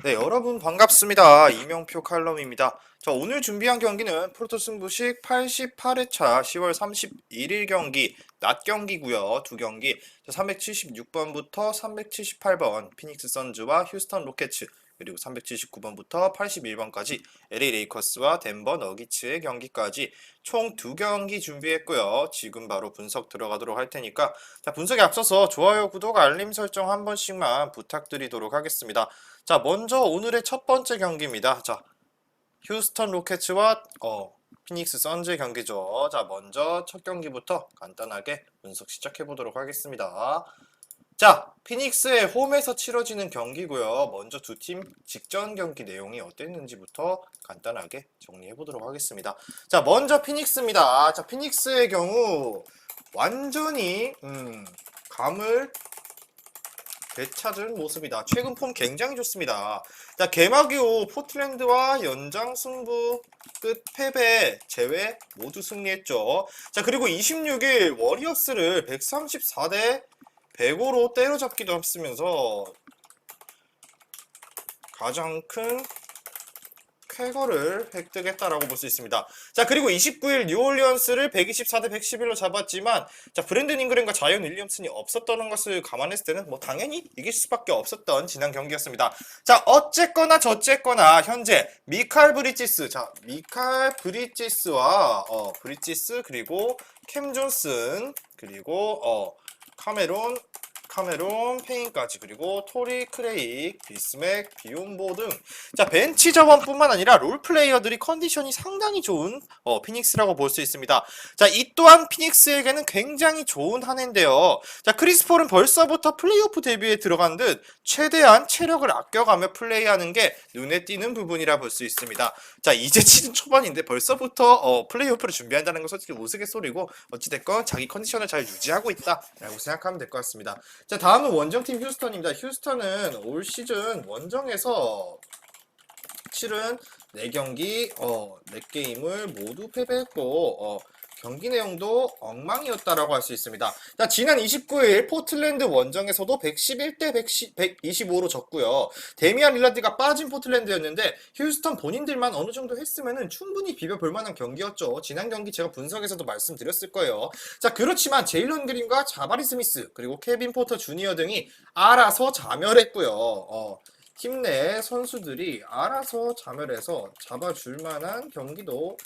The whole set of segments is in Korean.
네, 여러분 반갑습니다. 이명표 칼럼입니다. 자, 오늘 준비한 경기는 프로토 승부식 88회차 10월 31일 경기, 낮 경기고요. 두 경기. 376번부터 378번 피닉스 선즈와 휴스턴 로켓츠, 그리고 379번부터 81번까지 LA 레이커스와 덴버 너기츠의 경기까지 총 두 경기 준비했고요. 지금 바로 분석 들어가도록 할 테니까 자, 분석에 앞서서 좋아요, 구독, 알림 설정 한 번씩만 부탁드리도록 하겠습니다. 자, 먼저 오늘의 첫 번째 경기입니다. 자, 휴스턴 로켓츠와 피닉스 선즈의 경기죠. 자, 먼저 첫 경기부터 간단하게 분석 시작해 보도록 하겠습니다. 자, 피닉스의 홈에서 치러지는 경기고요. 먼저 두 팀 직전 경기 내용이 어땠는지부터 간단하게 정리해 보도록 하겠습니다. 자, 먼저 피닉스입니다. 자, 피닉스의 경우 완전히 감을 되찾은 모습이다. 최근 폼 굉장히 좋습니다. 자, 개막 이후 포틀랜드와 연장 승부 끝 패배 제외 모두 승리했죠. 자, 그리고 26일 워리어스를 134대 105로 때려잡기도 했으면서 가장 큰 쾌거를 획득했다라고 볼 수 있습니다. 자, 그리고 29일 뉴올리언스를 124대 111로 잡았지만 자, 브랜든 잉그램과 자이언 윌리엄슨이 없었던 것을 감안했을 때는 뭐 당연히 이길 수밖에 없었던 지난 경기였습니다. 자, 어쨌거나 저쨌거나 현재 미칼 브리지스, 자, 미칼 브리지스와 브리지스, 그리고 캠 존슨, 그리고 카메론 페인까지, 그리고 토리 크레익, 비스맥, 비욘보 등 자, 벤치 자원뿐만 아니라 롤플레이어들이 컨디션이 상당히 좋은 피닉스라고 볼 수 있습니다. 자, 이 또한 피닉스에게는 굉장히 좋은 한 해인데요. 자, 크리스 폴은 벌써부터 플레이오프 데뷔에 들어간 듯 최대한 체력을 아껴가며 플레이하는 게 눈에 띄는 부분이라 볼 수 있습니다. 자, 이제 시즌 초반인데 벌써부터 플레이오프를 준비한다는 건 솔직히 우스갯소리고 어찌됐건 자기 컨디션을 잘 유지하고 있다라고 생각하면 될 것 같습니다. 자, 다음은 원정팀 휴스턴입니다. 휴스턴은 올 시즌 원정에서 치른 4경기 4게임을 모두 패배했고 경기 내용도 엉망이었다라고 할 수 있습니다. 자, 지난 29일 포틀랜드 원정에서도 111대 125로 졌고요. 데미안 릴라드가 빠진 포틀랜드였는데 휴스턴 본인들만 어느 정도 했으면은 충분히 비벼볼 만한 경기였죠. 지난 경기 제가 분석에서도 말씀드렸을 거예요. 자, 그렇지만 제일런 그린과 자바리 스미스, 그리고 케빈 포터 주니어 등이 알아서 자멸했고요. 팀 내 선수들이 알아서 자멸해서 잡아줄 만한 경기도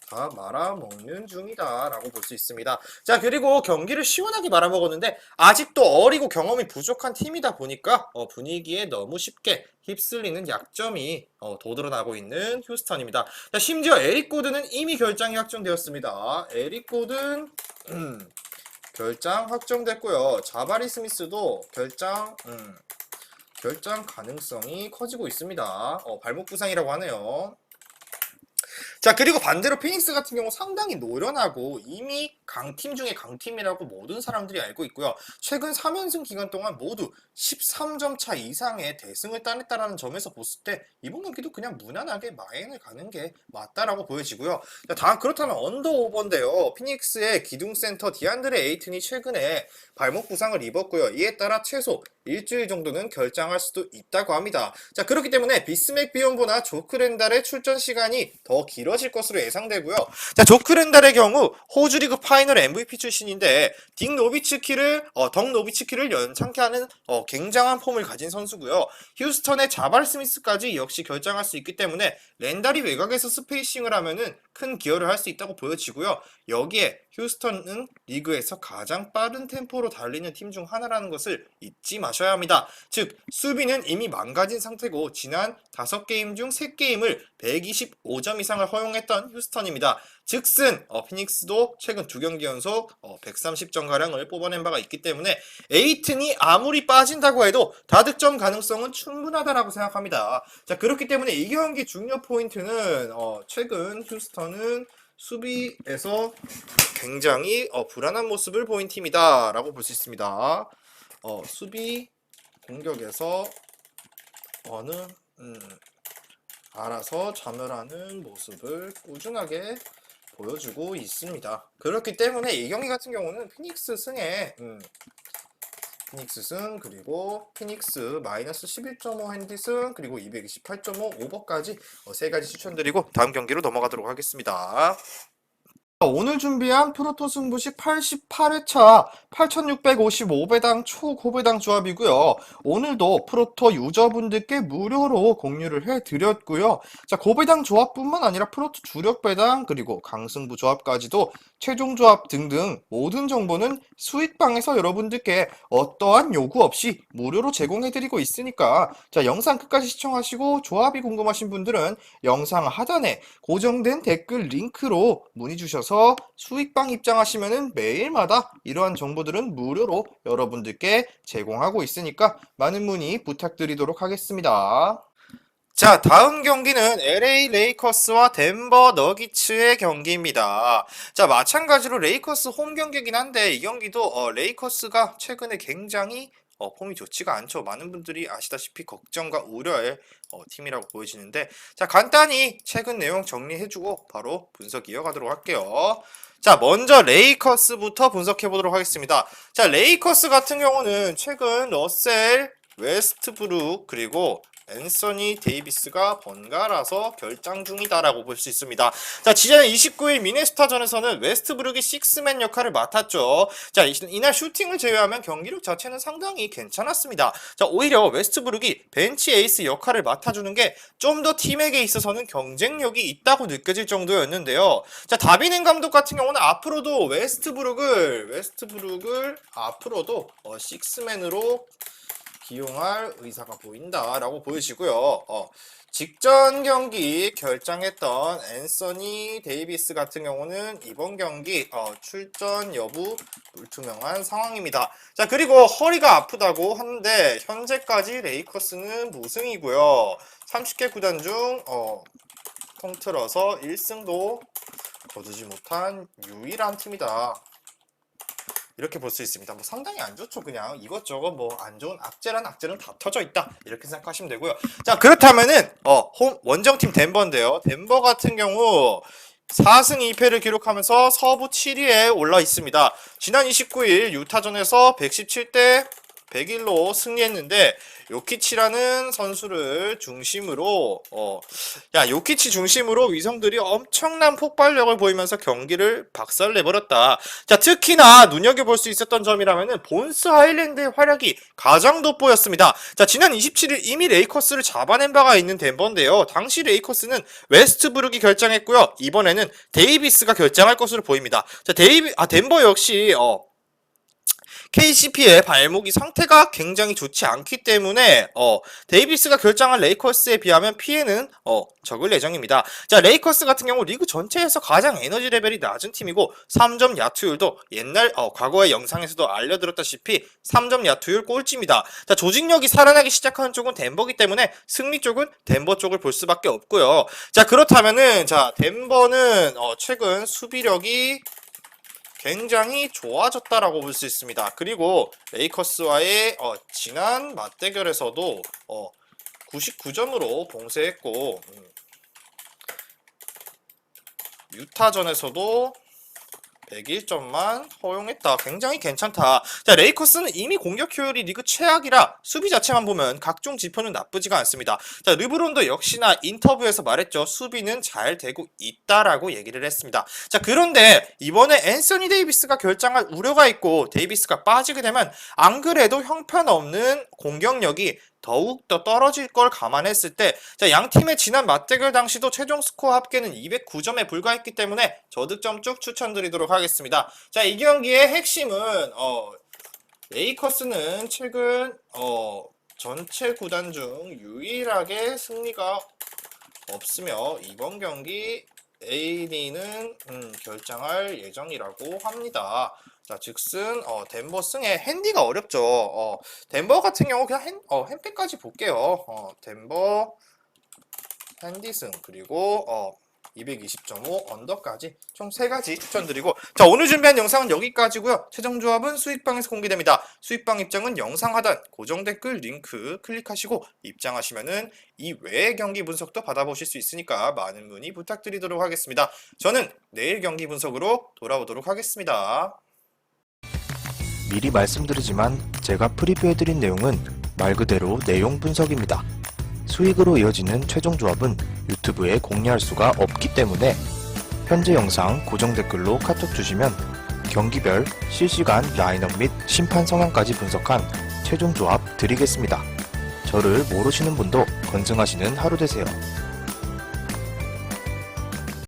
다 말아먹는 중이다 라고 볼 수 있습니다. 자, 그리고 경기를 시원하게 말아먹었는데 아직도 어리고 경험이 부족한 팀이다 보니까 분위기에 너무 쉽게 휩쓸리는 약점이 도드러나고 있는 휴스턴입니다. 자, 심지어 에릭 고든은 이미 결장이 확정되었습니다. 에릭 고든 결장 확정됐고요. 자바리 스미스도 결장 가능성이 커지고 있습니다. 발목 부상이라고 하네요. 자, 그리고 반대로 피닉스 같은 경우 상당히 노련하고 이미 강팀 중에 강팀이라고 모든 사람들이 알고 있고요. 최근 3연승 기간 동안 모두 13점 차 이상의 대승을 따냈다라는 점에서 봤을 때 이번 경기도 그냥 무난하게 마행을 가는 게 맞다라고 보여지고요. 자, 다음 그렇다면 언더오버인데요. 피닉스의 기둥센터 디안드레 에이튼이 최근에 발목 부상을 입었고요. 이에 따라 최소 일주일 정도는 결장할 수도 있다고 합니다. 자, 그렇기 때문에 비스맥 비욘보나 조크 렌달의 출전 시간이 더 길어질 것으로 예상되고요. 자, 조크 렌달의 경우 호주 리그 파이널 MVP 출신인데 덕 노비츠키를 연창케 하는 굉장한 폼을 가진 선수고요. 휴스턴의 자발 스미스까지 역시 결장할 수 있기 때문에 렌달이 외곽에서 스페이싱을 하면은 큰 기여를 할 수 있다고 보여지고요. 여기에 휴스턴은 리그에서 가장 빠른 템포로 달리는 팀 중 하나라는 것을 잊지 마셔야 합니다. 즉, 수비는 이미 망가진 상태고 지난 5게임 중 3게임을 125점 이상을 허용했던 휴스턴입니다. 즉슨 피닉스도 최근 2경기 연속 130점가량을 뽑아낸 바가 있기 때문에 에이튼이 아무리 빠진다고 해도 다득점 가능성은 충분하다라고 생각합니다. 자, 그렇기 때문에 이 경기 중요 포인트는 최근 휴스턴은 수비에서 굉장히 불안한 모습을 보인 팀이다 라고 볼 수 있습니다. 수비 공격에서 알아서 자멸하는 모습을 꾸준하게 보여주고 있습니다. 그렇기 때문에 이 경기 같은 경우는 피닉스 승에 피닉스 승, 그리고 피닉스 마이너스 11.5 핸디 승, 그리고 228.5 오버까지 세 가지 추천드리고 다음 경기로 넘어가도록 하겠습니다. 오늘 준비한 프로토 승부식 88회차 8655배당 초고배당 조합이고요. 오늘도 프로토 유저분들께 무료로 공유를 해드렸고요. 자, 고배당 조합뿐만 아니라 프로토 주력 배당 그리고 강승부 조합까지도 최종 조합 등등 모든 정보는 수익방에서 여러분들께 어떠한 요구 없이 무료로 제공해드리고 있으니까 자, 영상 끝까지 시청하시고 조합이 궁금하신 분들은 영상 하단에 고정된 댓글 링크로 문의 주셔서 수익방 입장하시면은 매일마다 이러한 정보들은 무료로 여러분들께 제공하고 있으니까 많은 문의 부탁드리도록 하겠습니다. 자, 다음 경기는 LA 레이커스와 덴버 너기츠의 경기입니다. 자, 마찬가지로 레이커스 홈 경기긴 한데 이 경기도 레이커스가 최근에 굉장히 폼이 좋지가 않죠. 많은 분들이 아시다시피 걱정과 우려의 팀이라고 보여지는데 자, 간단히 최근 내용 정리해주고 바로 분석 이어가도록 할게요. 자, 먼저 레이커스부터 분석해보도록 하겠습니다. 자, 레이커스 같은 경우는 최근 러셀, 웨스트브룩, 그리고 앤서니 데이비스가 번갈아서 결장 중이다라고 볼 수 있습니다. 자, 지난 29일 미네소타전에서는 웨스트브룩이 식스맨 역할을 맡았죠. 자, 이날 슈팅을 제외하면 경기력 자체는 상당히 괜찮았습니다. 자, 오히려 웨스트브룩이 벤치 에이스 역할을 맡아주는 게 좀 더 팀에게 있어서는 경쟁력이 있다고 느껴질 정도였는데요. 자, 다비넨 감독 같은 경우는 앞으로도 웨스트브룩을 앞으로도 식스맨으로 기용할 의사가 보인다라고 보여지고요. 직전 경기 결장했던 앤서니 데이비스 같은 경우는 이번 경기 출전 여부 불투명한 상황입니다. 자, 그리고 허리가 아프다고 하는데 현재까지 레이커스는 무승이고요. 30개 구단 중 통틀어서 1승도 거두지 못한 유일한 팀이다. 이렇게 볼 수 있습니다. 뭐 상당히 안 좋죠. 그냥 이것저것 뭐 안 좋은 악재란 악재는 다 터져 있다. 이렇게 생각하시면 되고요. 자, 그렇다면은 원정팀 덴버인데요. 덴버 같은 경우 4승 2패를 기록하면서 서부 7위에 올라 있습니다. 지난 29일 유타전에서 117대 101로 승리했는데 요키치라는 선수를 중심으로 요키치 중심으로 위성들이 엄청난 폭발력을 보이면서 경기를 박살내버렸다. 자, 특히나 눈여겨볼 수 있었던 점이라면은 본스 하일랜드의 활약이 가장 돋보였습니다. 자, 지난 27일 이미 레이커스를 잡아낸 바가 있는 덴버인데요. 당시 레이커스는 웨스트브룩이 결장했고요. 이번에는 데이비스가 결장할 것으로 보입니다. 자, 덴버 역시 KCP의 발목이 상태가 굉장히 좋지 않기 때문에 데이비스가 결장한 레이커스에 비하면 피해는 적을 예정입니다. 자, 레이커스 같은 경우 리그 전체에서 가장 에너지 레벨이 낮은 팀이고 3점 야투율도 과거의 영상에서도 알려드렸다시피 3점 야투율 꼴찌입니다. 자, 조직력이 살아나기 시작하는 쪽은 덴버기 때문에 승리 쪽은 덴버 쪽을 볼 수밖에 없고요. 자, 그렇다면은 덴버는 최근 수비력이 굉장히 좋아졌다라고 볼 수 있습니다. 그리고 레이커스와의 지난 맞대결에서도 99점으로 봉쇄했고 유타전에서도 101점만 허용했다. 굉장히 괜찮다. 자, 레이커스는 이미 공격 효율이 리그 최악이라 수비 자체만 보면 각종 지표는 나쁘지가 않습니다. 자, 르브론도 역시나 인터뷰에서 말했죠. 수비는 잘 되고 있다라고 얘기를 했습니다. 자, 그런데 이번에 앤서니 데이비스가 결장할 우려가 있고 데이비스가 빠지게 되면 안 그래도 형편없는 공격력이 더욱더 떨어질 걸 감안했을 때, 자, 양 팀의 지난 맞대결 당시도 최종 스코어 합계는 209점에 불과했기 때문에 저득점 쭉 추천드리도록 하겠습니다. 자, 이 경기의 핵심은 레이커스는 최근 전체 구단 중 유일하게 승리가 없으며 이번 경기 AD는 결장할 예정이라고 합니다. 자, 즉슨 덴버 승에 핸디가 어렵죠. 덴버 같은 경우 그냥 핸패까지 볼게요. 덴버 핸디 승 그리고 220.5 언더까지 총 3가지 추천드리고, 자, 오늘 준비한 영상은 여기까지고요. 최종 조합은 수익방에서 공개됩니다. 수익방 입장은 영상 하단 고정 댓글 링크 클릭하시고 입장하시면은 이 외의 경기 분석도 받아보실 수 있으니까 많은 문의 부탁드리도록 하겠습니다. 저는 내일 경기 분석으로 돌아오도록 하겠습니다. 미리 말씀드리지만 제가 프리뷰해드린 내용은 말 그대로 내용 분석입니다. 수익으로 이어지는 최종 조합은 유튜브에 공개할 수가 없기 때문에 현재 영상 고정 댓글로 카톡 주시면 경기별 실시간 라인업 및 심판 성향까지 분석한 최종 조합 드리겠습니다. 저를 모르시는 분도 건승하시는 하루 되세요.